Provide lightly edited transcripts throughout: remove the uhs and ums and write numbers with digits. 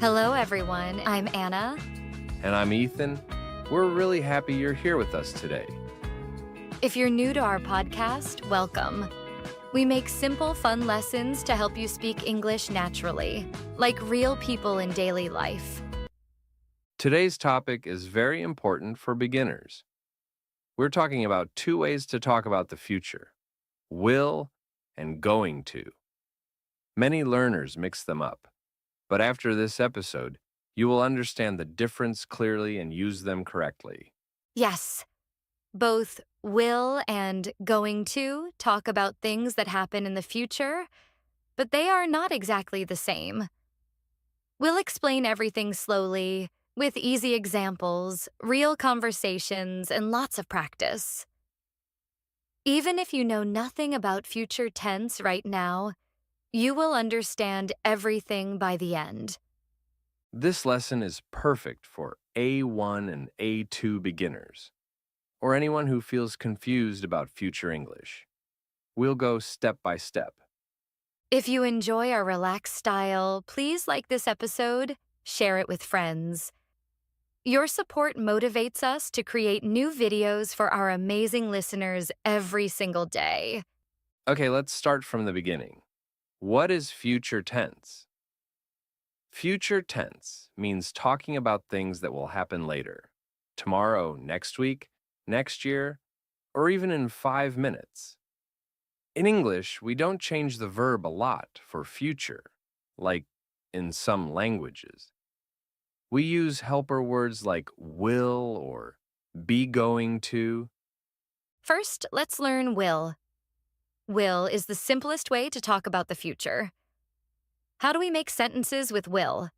Hello, everyone. I'm Anna. And I'm Ethan. We're really happy you're here with us today. If you're new to our podcast, welcome. We make simple, fun lessons to help you speak English naturally, like real people in daily life. Today's topic is very important for beginners. We're talking about two ways to talk about the future: will and going to. Many learners mix them up, but after this episode, you will understand the difference clearly and use them correctly. Yes, both will and going to talk about things that happen in the future, but they are not exactly the same. We'll explain everything slowly, with easy examples, real conversations, and lots of practice. Even if you know nothing about future tense right now, you will understand everything by the end. This lesson is perfect for A1 and A2 beginners, or anyone who feels confused about future English. We'll go step by step. If you enjoy our relaxed style, please like this episode, share it with friends. Your support motivates us to create new videos for our amazing listeners every single day. Okay, let's start from the beginning. What is future tense? Future tense means talking about things that will happen later, tomorrow, next week, next year, or even in 5 minutes. In English, we don't change the verb a lot for future, like in some languages. We use helper words like will or be going to. First, let's learn will. Will is the simplest way to talk about the future. How do we make sentences with will?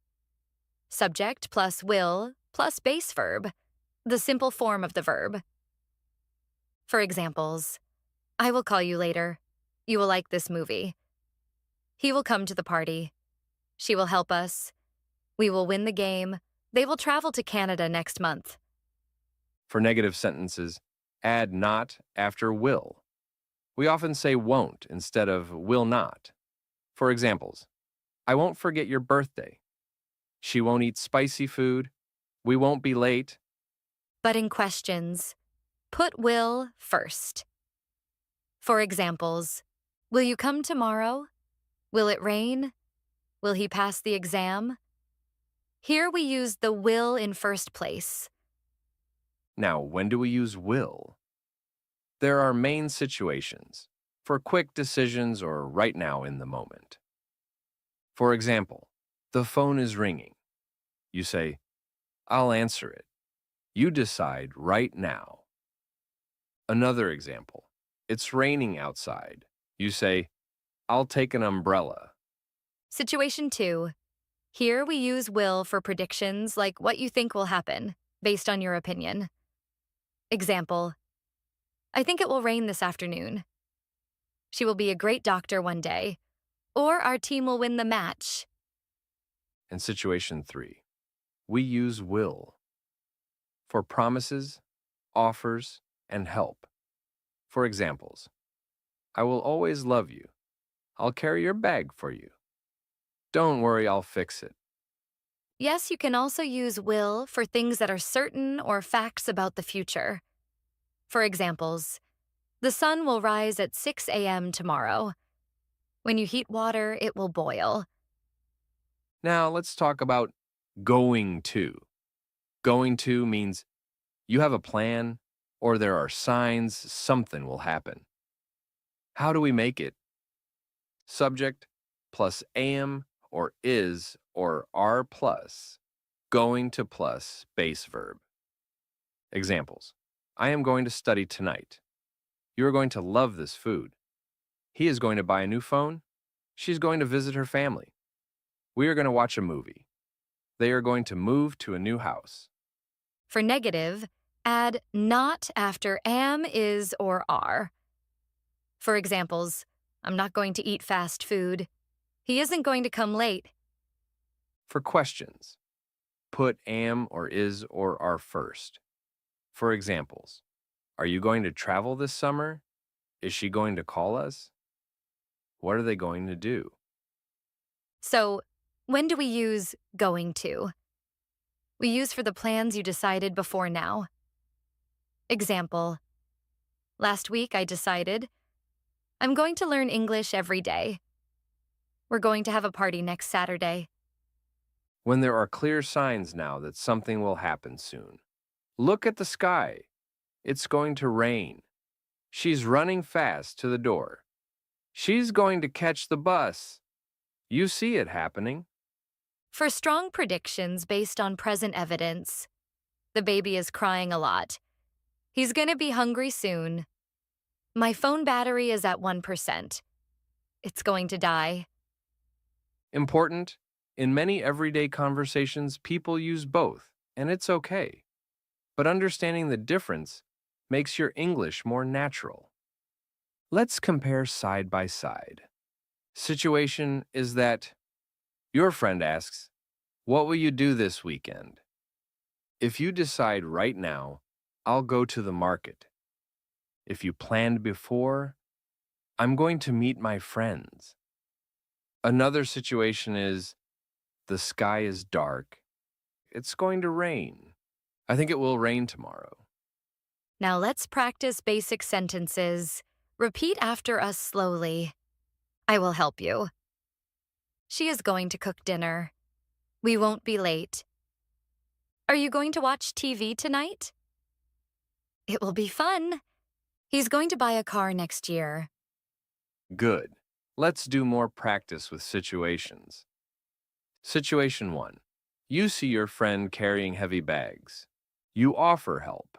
Subject plus will plus base verb, the simple form of the verb. For examples, I will call you later. You will like this movie. He will come to the party. She will help us. We will win the game. They will travel to Canada next month. For negative sentences, add not after will. We often say won't instead of will not. For examples, I won't forget your birthday. She won't eat spicy food. We won't be late. But in questions, put will first. For examples, will you come tomorrow? Will it rain? Will he pass the exam? Here we use the will in first place. Now, when do we use will? There are main situations for quick decisions or right now in the moment. For example, the phone is ringing. You say, I'll answer it. You decide right now. Another example, it's raining outside. You say, I'll take an umbrella. Situation 2. Here we use will for predictions like what you think will happen, based on your opinion. Example, I think it will rain this afternoon. She will be a great doctor one day. Or our team will win the match. In situation 3, we use will for promises, offers, and help. For examples, I will always love you. I'll carry your bag for you. Don't worry, I'll fix it. Yes, you can also use will for things that are certain or facts about the future. For examples, the sun will rise at 6 a.m. tomorrow. When you heat water, it will boil. Now let's talk about going to. Going to means you have a plan or there are signs something will happen. How do we make it? Subject plus am or is or are plus going to plus base verb. Examples. I am going to study tonight. You are going to love this food. He is going to buy a new phone. She's going to visit her family. We are going to watch a movie. They are going to move to a new house. For negative, add not after am, is, or are. For examples, I'm not going to eat fast food. He isn't going to come late. For questions, put am or is or are first. For examples, are you going to travel this summer? Is she going to call us? What are they going to do? So, When do we use going to? We use for the plans you decided before now. Example: last week I decided I'm going to learn English every day. We're going to have a party next Saturday. When there are clear signs now that something will happen soon. Look at the sky. It's going to rain. She's running fast to the door. She's going to catch the bus. You see it happening. For strong predictions based on present evidence, the baby is crying a lot. He's going to be hungry soon. My phone battery is at 1%. It's going to die. Important. In many everyday conversations, people use both, and it's okay. But understanding the difference makes your English more natural. Let's compare side by side. Situation is that your friend asks, "What will you do this weekend?" If you decide right now, "I'll go to the market." If you planned before, "I'm going to meet my friends." Another situation is, the sky is dark. It's going to rain. I think it will rain tomorrow. Now let's practice basic sentences. Repeat after us slowly. I will help you. She is going to cook dinner. We won't be late. Are you going to watch TV tonight? It will be fun. He's going to buy a car next year. Good. Let's do more practice with situations. Situation 1. You see your friend carrying heavy bags. You offer help.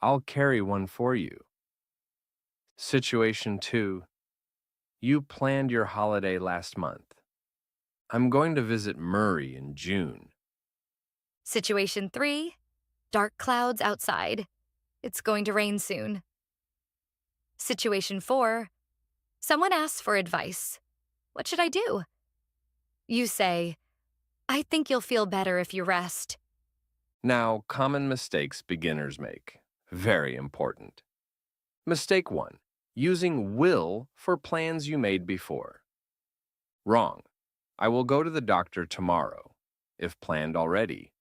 "I'll carry one for you." Situation 2. You planned your holiday last month. "I'm going to visit Murray in June." Situation 3. Dark clouds outside. It's going to rain soon. Situation 4. Someone asks for advice. What should I do? You say, I think you'll feel better if you rest. Now, common mistakes beginners make. Very important. Mistake 1. Using will for plans you made before. Wrong. I will go to the doctor tomorrow, if planned already.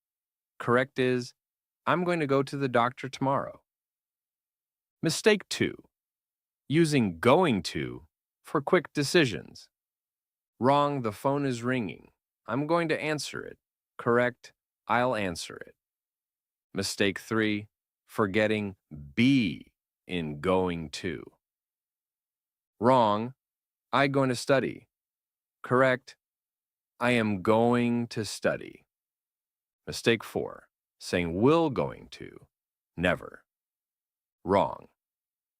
Correct is, I'm going to go to the doctor tomorrow. Mistake 2. Using going to for quick decisions. Wrong, the phone is ringing. I'm going to answer it. Correct, I'll answer it. Mistake 3. Forgetting be in going to. Wrong, I going to study. Correct, I am going to study. Mistake 4. Saying will going to. Never. Wrong,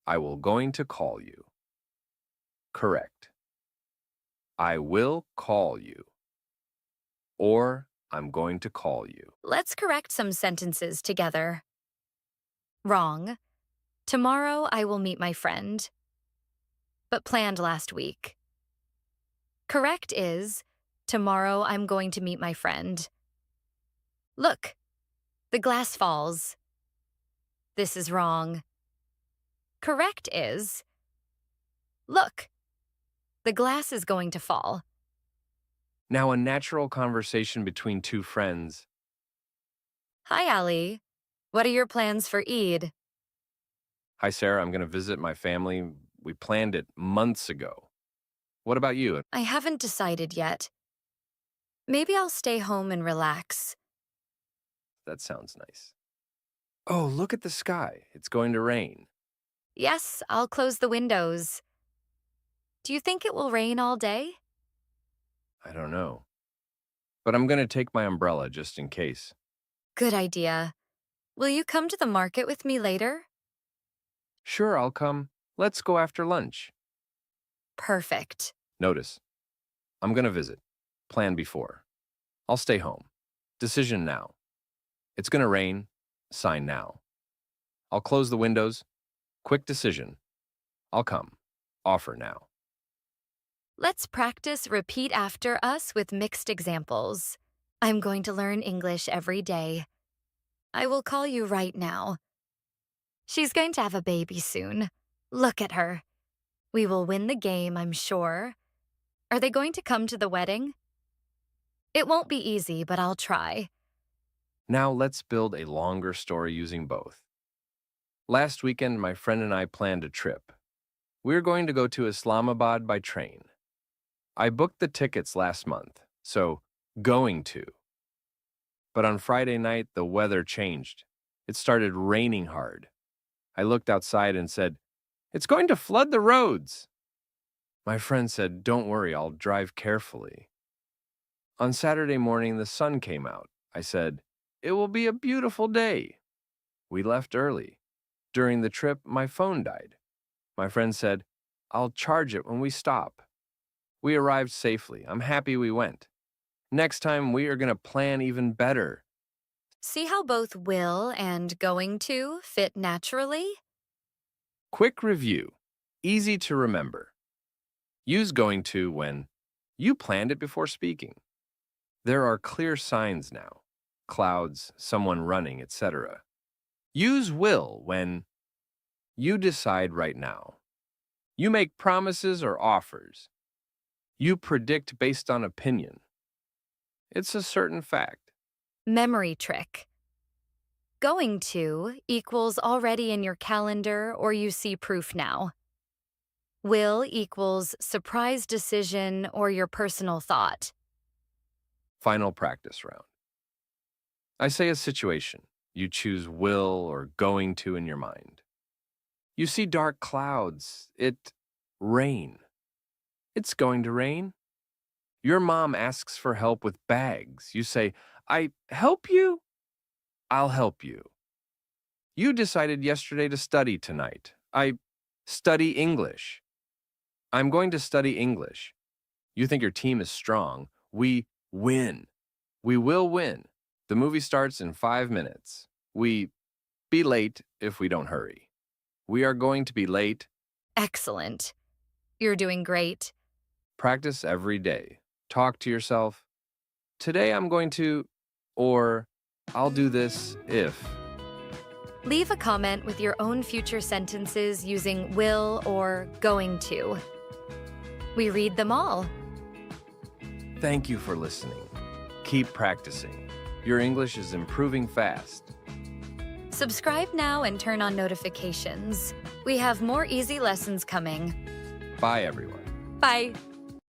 I will going to call you. Correct, I will call you. Or I'm going to call you. Let's correct some sentences together. Wrong. Tomorrow I will meet my friend. But planned last week. Correct is, tomorrow I'm going to meet my friend. Look, the glass falls. This is wrong. Correct is, look, the glass is going to fall. Now, a natural conversation between two friends. Hi, Ali. What are your plans for Eid? Hi, Sarah, I'm going to visit my family. We planned it months ago. What about you? I haven't decided yet. Maybe I'll stay home and relax. That sounds nice. Oh, look at the sky. It's going to rain. Yes, I'll close the windows. Do you think it will rain all day? I don't know. But I'm going to take my umbrella just in case. Good idea. Will you come to the market with me later? Sure, I'll come. Let's go after lunch. Perfect. Notice, I'm going to visit. Plan before. I'll stay home. Decision now. It's going to rain. Sign now. I'll close the windows. Quick decision. I'll come. Offer now. Let's practice repeat after us with mixed examples. I'm going to learn English every day. I will call you right now. She's going to have a baby soon. Look at her. We will win the game, I'm sure. Are they going to come to the wedding? It won't be easy, but I'll try. Now let's build a longer story using both. Last weekend, my friend and I planned a trip. We're going to go to Islamabad by train. I booked the tickets last month, so going to. But on Friday night, the weather changed. It started raining hard. I looked outside and said, "It's going to flood the roads." My friend said, "Don't worry, I'll drive carefully." On Saturday morning, the sun came out. I said, "It will be a beautiful day." We left early. During the trip, my phone died. My friend said, "I'll charge it when we stop." We arrived safely. I'm happy we went. Next time, we are going to plan even better. See how both will and going to fit naturally? Quick review. Easy to remember. Use going to when you planned it before speaking. There are clear signs now. Clouds, someone running, etc. Use will when you decide right now. You make promises or offers. You predict based on opinion. It's a certain fact. Memory trick. Going to equals already in your calendar or you see proof now. Will equals surprise decision or your personal thought. Final practice round. I say a situation. You choose will or going to in your mind. You see dark clouds. Rain. It's going to rain. Your mom asks for help with bags. You say, "I help you?" "I'll help you." You decided yesterday to study tonight. I study English. I'm going to study English. You think your team is strong. We win. We will win. The movie starts in 5 minutes. We be late if we don't hurry. We are going to be late. Excellent. You're doing great. Practice every day. Talk to yourself. Today I'm going to, or I'll do this if. Leave a comment with your own future sentences using will or going to. We read them all. Thank you for listening. Keep practicing. Your English is improving fast. Subscribe now and turn on notifications. We have more easy lessons coming. Bye, everyone. Bye.